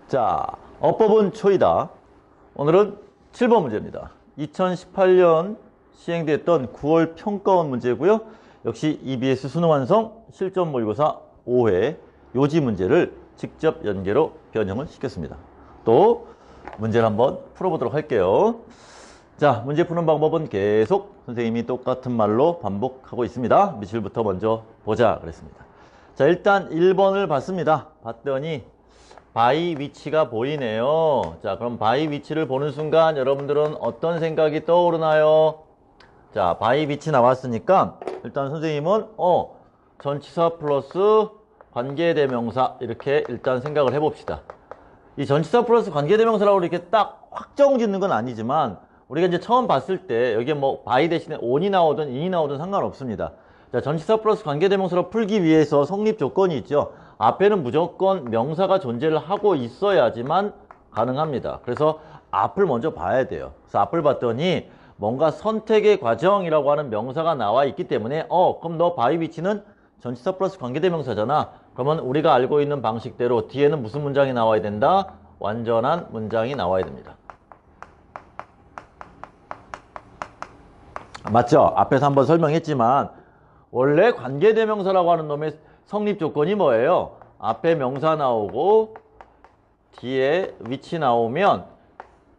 자, 어법은 초이다. 오늘은 7번 문제입니다. 2018년 시행됐던 9월 평가원 문제고요. 역시 EBS 수능 완성 실전 모의고사 5회 요지 문제를 직접 연계로 변형을 시켰습니다. 또 문제를 한번 풀어보도록 할게요. 자, 문제 푸는 방법은 계속 선생님이 똑같은 말로 반복하고 있습니다. 미술부터 먼저 보자 그랬습니다. 자, 일단 1번을 봤습니다. 봤더니 바위 위치가 보이네요. 자, 그럼 바위 위치를 보는 순간 여러분들은 어떤 생각이 떠오르나요? 자, 바위 위치 나왔으니까 일단 선생님은 전치사 플러스 관계대명사 이렇게 일단 생각을 해봅시다. 이 전치사 플러스 관계대명사라고 이렇게 딱 확정 짓는 건 아니지만 우리가 이제 처음 봤을 때 여기에 뭐 바위 대신에 on이 나오든 in이 나오든 상관없습니다. 자, 전치사 플러스 관계대명사로 풀기 위해서 성립 조건이 있죠. 앞에는 무조건 명사가 존재를 하고 있어야지만 가능합니다. 그래서 앞을 먼저 봐야 돼요. 그래서 앞을 봤더니 뭔가 선택의 과정이라고 하는 명사가 나와 있기 때문에 그럼 너 바위 위치는 전치사 플러스 관계대명사잖아. 그러면 우리가 알고 있는 방식대로 뒤에는 무슨 문장이 나와야 된다? 완전한 문장이 나와야 됩니다. 맞죠? 앞에서 한번 설명했지만 원래 관계대명사라고 하는 놈의 성립 조건이 뭐예요? 앞에 명사 나오고 뒤에 위치 나오면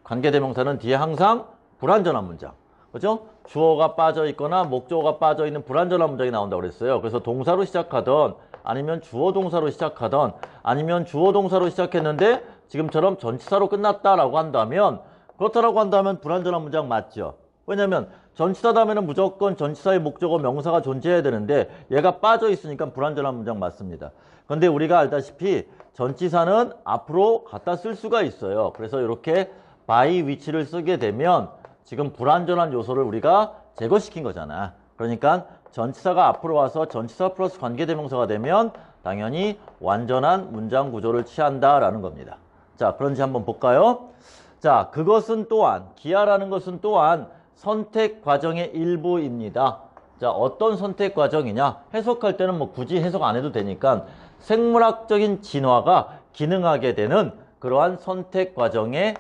관계대명사는 뒤에 항상 불완전한 문장. 그죠? 주어가 빠져 있거나 목적어가 빠져 있는 불완전한 문장이 나온다고 그랬어요. 그래서 동사로 시작하던 아니면 주어 동사로 시작하던 아니면 주어 동사로 시작했는데 지금처럼 전치사로 끝났다라고 한다면 그렇다라고 한다면 불완전한 문장 맞죠? 왜냐면 전치사 다음에는 무조건 전치사의 목적어 명사가 존재해야 되는데 얘가 빠져 있으니까 불완전한 문장 맞습니다. 그런데 우리가 알다시피 전치사는 앞으로 갖다 쓸 수가 있어요. 그래서 이렇게 by 위치를 쓰게 되면 지금 불완전한 요소를 우리가 제거시킨 거잖아. 그러니까 전치사가 앞으로 와서 전치사 플러스 관계대명사가 되면 당연히 완전한 문장 구조를 취한다라는 겁니다. 자, 그런지 한번 볼까요? 자, 그것은 또한 기하라는 것은 또한 선택 과정의 일부입니다. 자, 어떤 선택 과정이냐? 해석할 때는 뭐 굳이 해석 안 해도 되니까 생물학적인 진화가 기능하게 되는 그러한 선택 과정의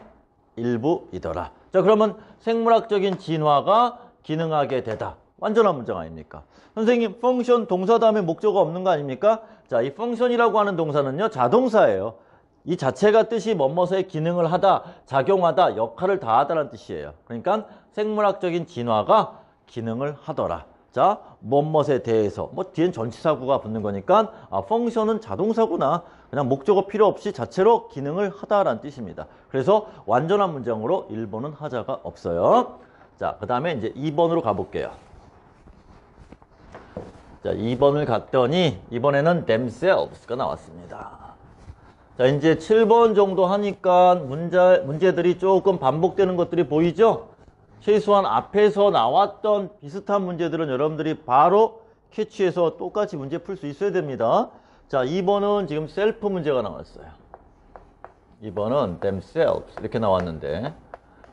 일부이더라. 자, 그러면 생물학적인 진화가 기능하게 되다. 완전한 문장 아닙니까? 선생님, 펑션 동사 다음에 목적어가 없는 거 아닙니까? 자, 이 펑션이라고 하는 동사는요, 자동사예요. 이 자체가 뜻이 뭐뭐의 기능을 하다, 작용하다, 역할을 다하다라는 뜻이에요. 그러니까 생물학적인 진화가 기능을 하더라. 자, 뭐뭐에 대해서 뭐 뒤엔 전치사구가 붙는 거니까 펑션은 자동사구나. 그냥 목적어 필요 없이 자체로 기능을 하다라는 뜻입니다. 그래서 완전한 문장으로 1번은 하자가 없어요. 자, 그 다음에 이제 2번으로 가볼게요. 자, 2번을 갔더니 이번에는 themselves가 나왔습니다. 자, 이제 7번 정도 하니까 문제들이 조금 반복되는 것들이 보이죠? 최소한 앞에서 나왔던 비슷한 문제들은 여러분들이 바로 캐치해서 똑같이 문제 풀 수 있어야 됩니다. 자, 2번은 지금 셀프 문제가 나왔어요. 2번은 themselves 이렇게 나왔는데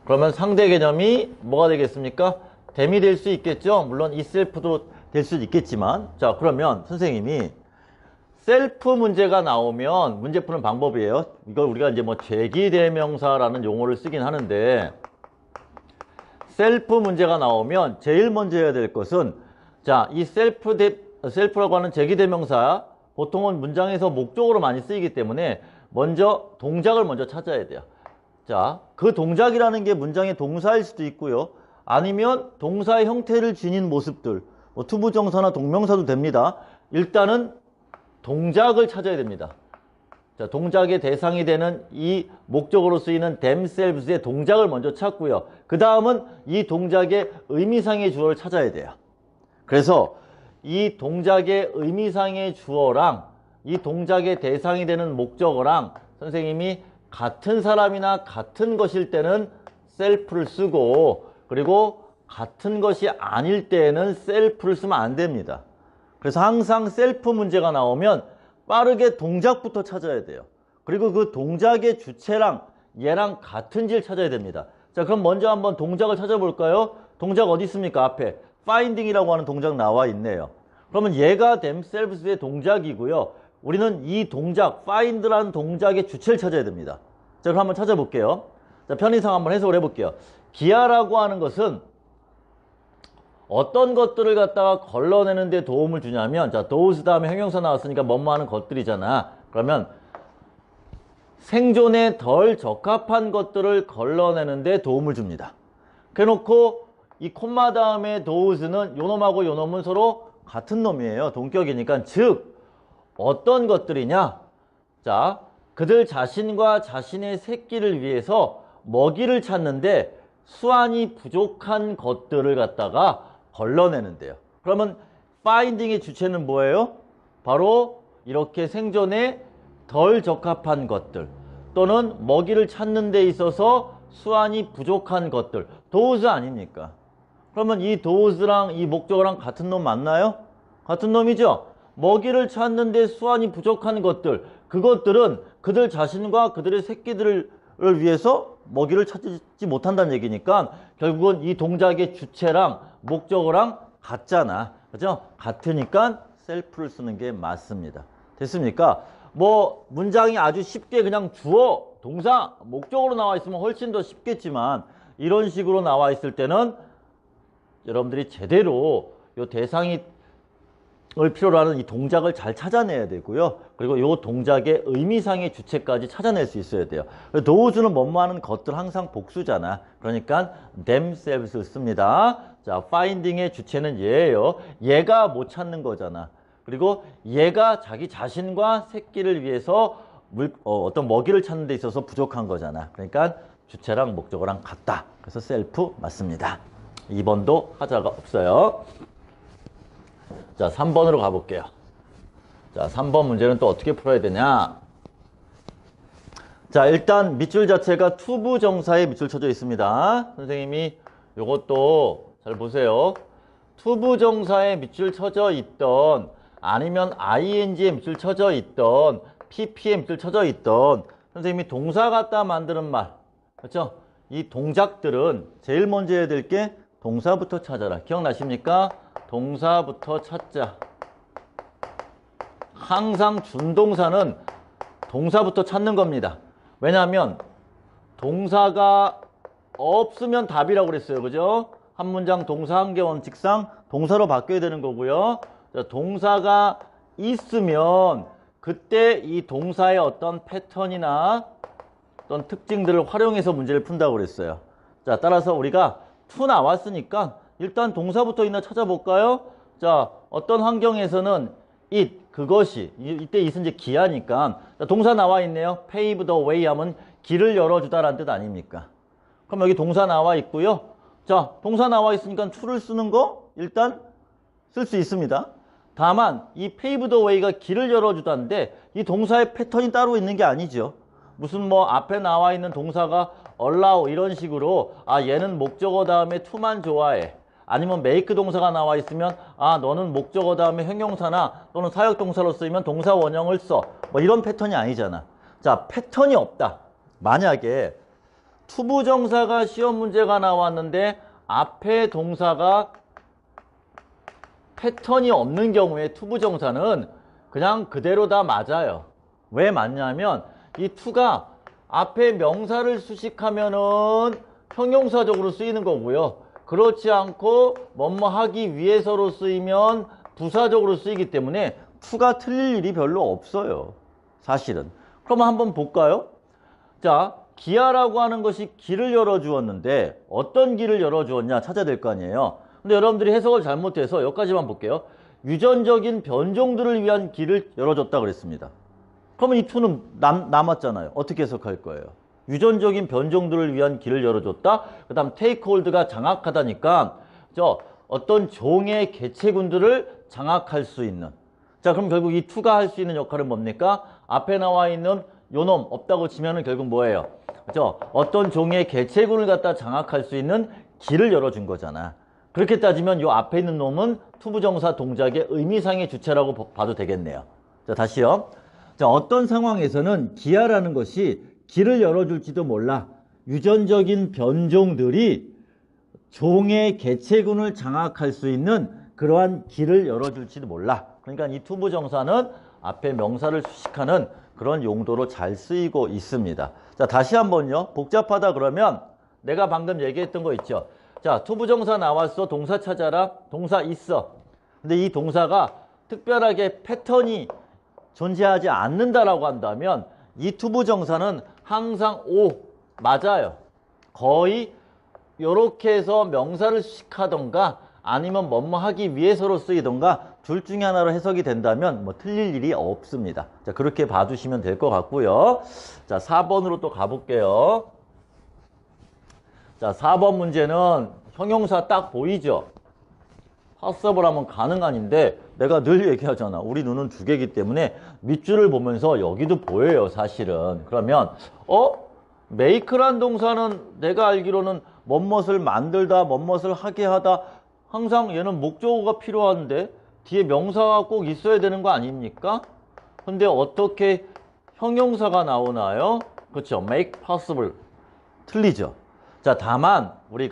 그러면 상대 개념이 뭐가 되겠습니까? them이 될 수 있겠죠? 물론 이 셀프도 될 수 있겠지만 자, 그러면 선생님이 셀프 문제가 나오면 문제 푸는 방법이에요. 이걸 우리가 이제 뭐 제기대명사라는 용어를 쓰긴 하는데 셀프 문제가 나오면 제일 먼저 해야 될 것은 자, 이 셀프라고 하는 제기대명사 보통은 문장에서 목적으로 많이 쓰이기 때문에 먼저 동작을 먼저 찾아야 돼요. 자, 그 동작이라는 게 문장의 동사일 수도 있고요. 아니면 동사의 형태를 지닌 모습들 뭐 투부정사나 동명사도 됩니다. 일단은 동작을 찾아야 됩니다. 자, 동작의 대상이 되는 이 목적으로 쓰이는 themselves의 동작을 먼저 찾고요. 그 다음은 이 동작의 의미상의 주어를 찾아야 돼요. 그래서 이 동작의 의미상의 주어랑 이 동작의 대상이 되는 목적어랑 선생님이 같은 사람이나 같은 것일 때는 self를 쓰고 그리고 같은 것이 아닐 때에는 self를 쓰면 안 됩니다. 그래서 항상 셀프 문제가 나오면 빠르게 동작부터 찾아야 돼요. 그리고 그 동작의 주체랑 얘랑 같은지를 찾아야 됩니다. 자, 그럼 먼저 한번 동작을 찾아볼까요? 동작 어디 있습니까? 앞에 finding이라고 하는 동작 나와 있네요. 그러면 얘가 themselves의 동작이고요. 우리는 이 동작, find라는 동작의 주체를 찾아야 됩니다. 자, 그럼 한번 찾아볼게요. 자, 편의상 한번 해석을 해볼게요. 기하라고 하는 것은 어떤 것들을 갖다가 걸러내는 데 도움을 주냐면, 자, those 다음에 형용사 나왔으니까 뭐뭐 하는 것들이잖아. 그러면 생존에 덜 적합한 것들을 걸러내는 데 도움을 줍니다. 그래놓고 이 콤마 다음에 those는 요놈하고 요놈은 서로 같은 놈이에요. 동격이니까. 즉 어떤 것들이냐? 자, 그들 자신과 자신의 새끼를 위해서 먹이를 찾는데 수완이 부족한 것들을 갖다가 걸러내는데요. 그러면 finding의 주체는 뭐예요? 바로 이렇게 생존에 덜 적합한 것들 또는 먹이를 찾는 데 있어서 수완이 부족한 것들. those 아닙니까? 그러면 이 those랑 이 목적어랑 같은 놈 맞나요? 같은 놈이죠? 먹이를 찾는 데 수완이 부족한 것들, 그것들은 그들 자신과 그들의 새끼들을 위해서 먹이를 찾지 못한다는 얘기니까 결국은 이 동작의 주체랑 목적어랑 같잖아. 그죠? 같으니까 셀프를 쓰는 게 맞습니다. 됐습니까? 뭐 문장이 아주 쉽게 그냥 주어, 동사, 목적어로 나와 있으면 훨씬 더 쉽겠지만 이런 식으로 나와 있을 때는 여러분들이 제대로 요 대상이 을 필요로 하는 이 동작을 잘 찾아내야 되고요. 그리고 이 동작의 의미상의 주체까지 찾아낼 수 있어야 돼요. those는 뭐뭐 하는 것들 항상 복수잖아. 그러니까 themselves를 씁니다. 자, finding의 주체는 얘예요. 얘가 못 찾는 거잖아. 그리고 얘가 자기 자신과 새끼를 위해서 어떤 먹이를 찾는 데 있어서 부족한 거잖아. 그러니까 주체랑 목적어랑 같다. 그래서 self 맞습니다. 2번도 하자가 없어요. 자, 3번으로 가볼게요. 자, 3번 문제는 또 어떻게 풀어야 되냐? 자, 일단 밑줄 자체가 투부정사에 밑줄 쳐져 있습니다. 선생님이 요것도 잘 보세요. 투부정사에 밑줄 쳐져 있던 아니면 ing에 밑줄 쳐져 있던 pp에 밑줄 쳐져 있던 선생님이 동사 갖다 만드는 말, 그렇죠? 이 동작들은 제일 먼저 해야 될 게 동사부터 찾아라. 기억나십니까? 동사부터 찾자. 항상 준동사는 동사부터 찾는 겁니다. 왜냐하면 동사가 없으면 답이라고 그랬어요. 그죠? 한 문장 동사 한 개 원칙상 동사로 바뀌어야 되는 거고요. 동사가 있으면 그때 이 동사의 어떤 패턴이나 어떤 특징들을 활용해서 문제를 푼다고 그랬어요. 자, 따라서 우리가 to 나왔으니까 일단 동사부터 있나 찾아볼까요? 자, 어떤 환경에서는 it, 그것이, 이때 it은 이제 기하니까 자, 동사 나와 있네요. pave the way 하면 길을 열어주다라는 뜻 아닙니까? 그럼 여기 동사 나와 있고요. 자, 동사 나와 있으니까 to를 쓰는 거 일단 쓸 수 있습니다. 다만 이 pave the way가 길을 열어주다인데 이 동사의 패턴이 따로 있는 게 아니죠. 무슨 뭐 앞에 나와 있는 동사가 allow 이런 식으로 아 얘는 목적어 다음에 to만 좋아해. 아니면 make 동사가 나와 있으면 아 너는 목적어 다음에 형용사나 또는 사역동사로 쓰이면 동사 원형을 써. 뭐 이런 패턴이 아니잖아. 자, 패턴이 없다. 만약에 투부정사가 시험 문제가 나왔는데 앞에 동사가 패턴이 없는 경우에 투부정사는 그냥 그대로 다 맞아요. 왜 맞냐면 이 to가 앞에 명사를 수식하면은 형용사적으로 쓰이는 거고요. 그렇지 않고 뭐뭐 하기 위해서로 쓰이면 부사적으로 쓰이기 때문에 to가 틀릴 일이 별로 없어요. 사실은. 그럼 한번 볼까요? 자, 기하라고 하는 것이 길을 열어주었는데 어떤 길을 열어주었냐 찾아야 될 거 아니에요. 근데 여러분들이 해석을 잘못해서 여기까지만 볼게요. 유전적인 변종들을 위한 길을 열어줬다 그랬습니다. 그러면 이 to는 남았잖아요. 어떻게 해석할 거예요? 유전적인 변종들을 위한 길을 열어줬다. 그 다음 take hold가 장악하다니까 어떤 종의 개체군들을 장악할 수 있는. 자, 그럼 결국 이 to가 할 수 있는 역할은 뭡니까? 앞에 나와 있는 요놈 없다고 치면은 결국 뭐예요? 그죠? 어떤 종의 개체군을 갖다 장악할 수 있는 길을 열어준 거잖아. 그렇게 따지면 요 앞에 있는 놈은 투부정사 동작의 의미상의 주체라고 봐도 되겠네요. 자, 다시요. 자, 어떤 상황에서는 기하라는 것이 길을 열어줄지도 몰라. 유전적인 변종들이 종의 개체군을 장악할 수 있는 그러한 길을 열어줄지도 몰라. 그러니까 이 투부정사는 앞에 명사를 수식하는 그런 용도로 잘 쓰이고 있습니다. 자, 다시 한번요. 복잡하다 그러면 내가 방금 얘기했던 거 있죠. 자, 투부정사 나왔어. 동사 찾아라. 동사 있어. 근데 이 동사가 특별하게 패턴이 존재하지 않는다라고 한다면 이 투부정사는 항상 오, 맞아요. 거의 요렇게 해서 명사를 수식하던가 아니면 뭐뭐 하기 위해서로 쓰이던가 둘 중에 하나로 해석이 된다면 뭐 틀릴 일이 없습니다. 자, 그렇게 봐주시면 될 것 같고요. 자, 4번으로 또 가볼게요. 자, 4번 문제는 형용사 딱 보이죠? possible 하면 가능한인데 내가 늘 얘기하잖아. 우리 눈은 두 개이기 때문에 밑줄을 보면서 여기도 보여요, 사실은. 그러면 make란 동사는 내가 알기로는 뭐뭇을 만들다, 뭐뭇을 하게 하다 항상 얘는 목적어가 필요한데 뒤에 명사가 꼭 있어야 되는 거 아닙니까? 근데 어떻게 형용사가 나오나요? 그렇죠. make possible. 틀리죠. 자, 다만 우리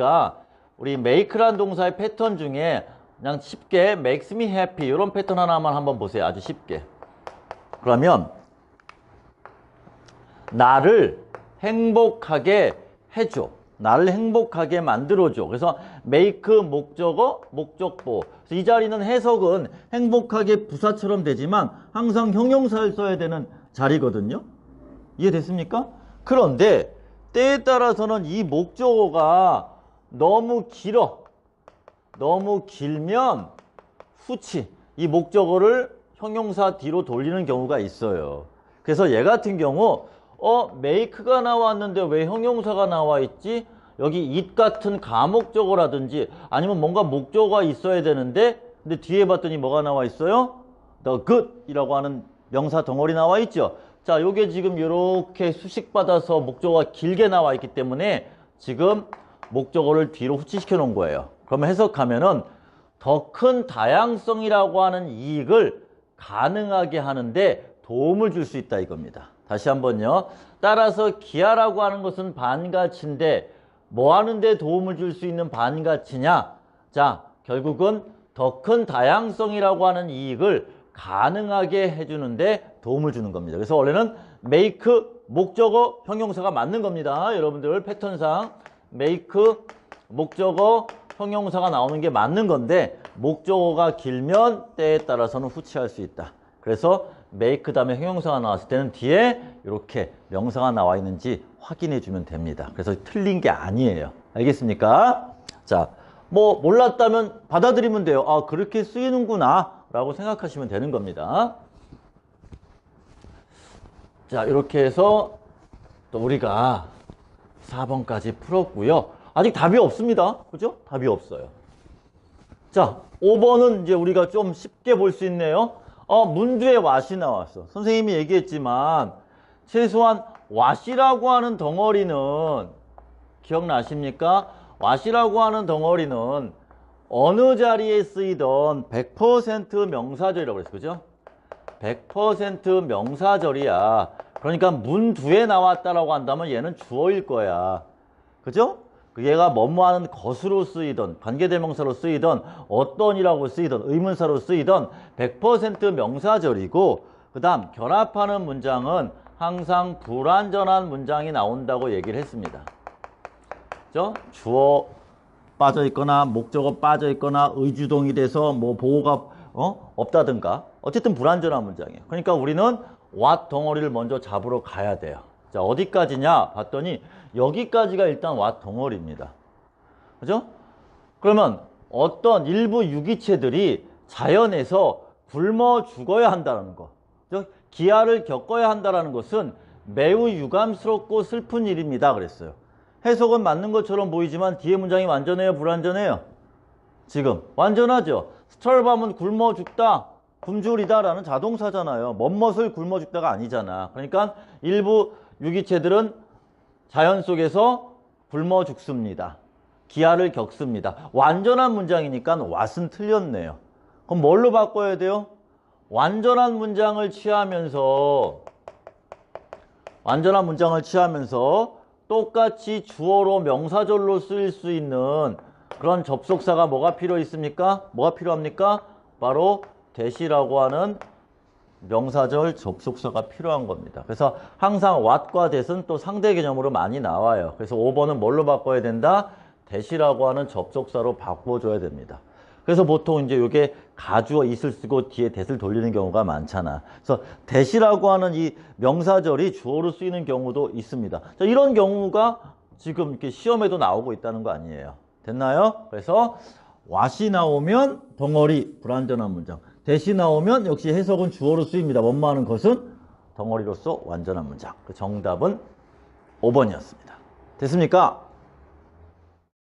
make란 동사의 패턴 중에 그냥 쉽게 makes me happy 이런 패턴 하나만 한번 보세요. 아주 쉽게. 그러면 나를 행복하게 해줘. 나를 행복하게 만들어줘. 그래서 make 목적어, 목적보. 그래서 이 자리는 해석은 행복하게 부사처럼 되지만 항상 형용사를 써야 되는 자리거든요. 이해됐습니까? 그런데 때에 따라서는 이 목적어가 너무 길어. 너무 길면 후치. 이 목적어를 형용사 뒤로 돌리는 경우가 있어요. 그래서 얘 같은 경우 make가 나왔는데 왜 형용사가 나와 있지? 여기 it 같은 가목적어라든지 아니면 뭔가 목적어가 있어야 되는데 근데 뒤에 봤더니 뭐가 나와 있어요? the good 이라고 하는 명사 덩어리 나와 있죠. 자, 요게 지금 이렇게 수식받아서 목적어가 길게 나와 있기 때문에 지금 목적어를 뒤로 후치시켜 놓은 거예요. 그러면 해석하면은 더 큰 다양성이라고 하는 이익을 가능하게 하는데 도움을 줄 수 있다 이겁니다. 다시 한번요. 따라서 기하라고 하는 것은 반가치인데 뭐 하는데 도움을 줄 수 있는 반가치냐? 자, 결국은 더 큰 다양성이라고 하는 이익을 가능하게 해주는데 도움을 주는 겁니다. 그래서 원래는 make 목적어 형용사가 맞는 겁니다. 여러분들 패턴상 make 목적어 형용사가 나오는 게 맞는 건데 목적어가 길면 때에 따라서는 후치할 수 있다. 그래서 make 다음에 형용사가 나왔을 때는 뒤에 이렇게 명사가 나와 있는지 확인해 주면 됩니다. 그래서 틀린 게 아니에요. 알겠습니까? 자, 뭐 몰랐다면 받아들이면 돼요. 아, 그렇게 쓰이는구나 라고 생각하시면 되는 겁니다. 자, 이렇게 해서 또 우리가 4번까지 풀었고요. 아직 답이 없습니다. 그죠? 답이 없어요. 자, 5번은 이제 우리가 좀 쉽게 볼 수 있네요. 문두에 what이 나왔어. 선생님이 얘기했지만 최소한 what이라고 하는 덩어리는 기억나십니까? what이라고 하는 덩어리는 어느 자리에 쓰이던 100% 명사절이라고 그랬어. 그죠? 100% 명사절이야. 그러니까 문두에 나왔다라고 한다면 얘는 주어일 거야. 그죠? 얘가 뭐뭐하는 것으로 쓰이던 관계대명사로 쓰이던 어떤이라고 쓰이던 의문사로 쓰이던 100% 명사절이고 그 다음 결합하는 문장은 항상 불완전한 문장이 나온다고 얘기를 했습니다. 그죠? 주어 빠져있거나 목적어 빠져있거나 의주동이 돼서 뭐 보호가 없다든가 어쨌든 불완전한 문장이에요. 그러니까 우리는 what 덩어리를 먼저 잡으러 가야 돼요. 자, 어디까지냐 봤더니 여기까지가 일단 what 덩어리입니다. 그죠? 그러면 어떤 일부 유기체들이 자연에서 굶어 죽어야 한다는 거. 기아를 겪어야 한다는 것은 매우 유감스럽고 슬픈 일입니다. 그랬어요. 해석은 맞는 것처럼 보이지만 뒤에 문장이 완전해요? 불완전해요? 지금 완전하죠. 스타르밤은 굶어 죽다, 굶주리다 라는 자동사잖아요. 멋멋을 굶어 죽다가 아니잖아. 그러니까 일부 유기체들은 자연 속에서 굶어 죽습니다. 기아를 겪습니다. 완전한 문장이니까 what은 틀렸네요. 그럼 뭘로 바꿔야 돼요? 완전한 문장을 취하면서 똑같이 주어로 명사절로 쓰일 수 있는 그런 접속사가 뭐가 필요 있습니까? 뭐가 필요합니까? 바로 that이라고 하는 명사절 접속사가 필요한 겁니다. 그래서 항상 what과 that은 또 상대 개념으로 많이 나와요. 그래서 5번은 뭘로 바꿔야 된다? that이라고 하는 접속사로 바꿔줘야 됩니다. 그래서 보통 이제 이게 가주어 is를 쓰고 뒤에 that을 돌리는 경우가 많잖아. 그래서 that이라고 하는 이 명사절이 주어로 쓰이는 경우도 있습니다. 자, 이런 경우가 지금 이렇게 시험에도 나오고 있다는 거 아니에요. 됐나요? 그래서 what이 나오면 덩어리 불완전한 문장. that이 나오면 역시 해석은 주어로 쓰입니다. 원마하는 것은 덩어리로서 완전한 문장. 그 정답은 5번이었습니다. 됐습니까?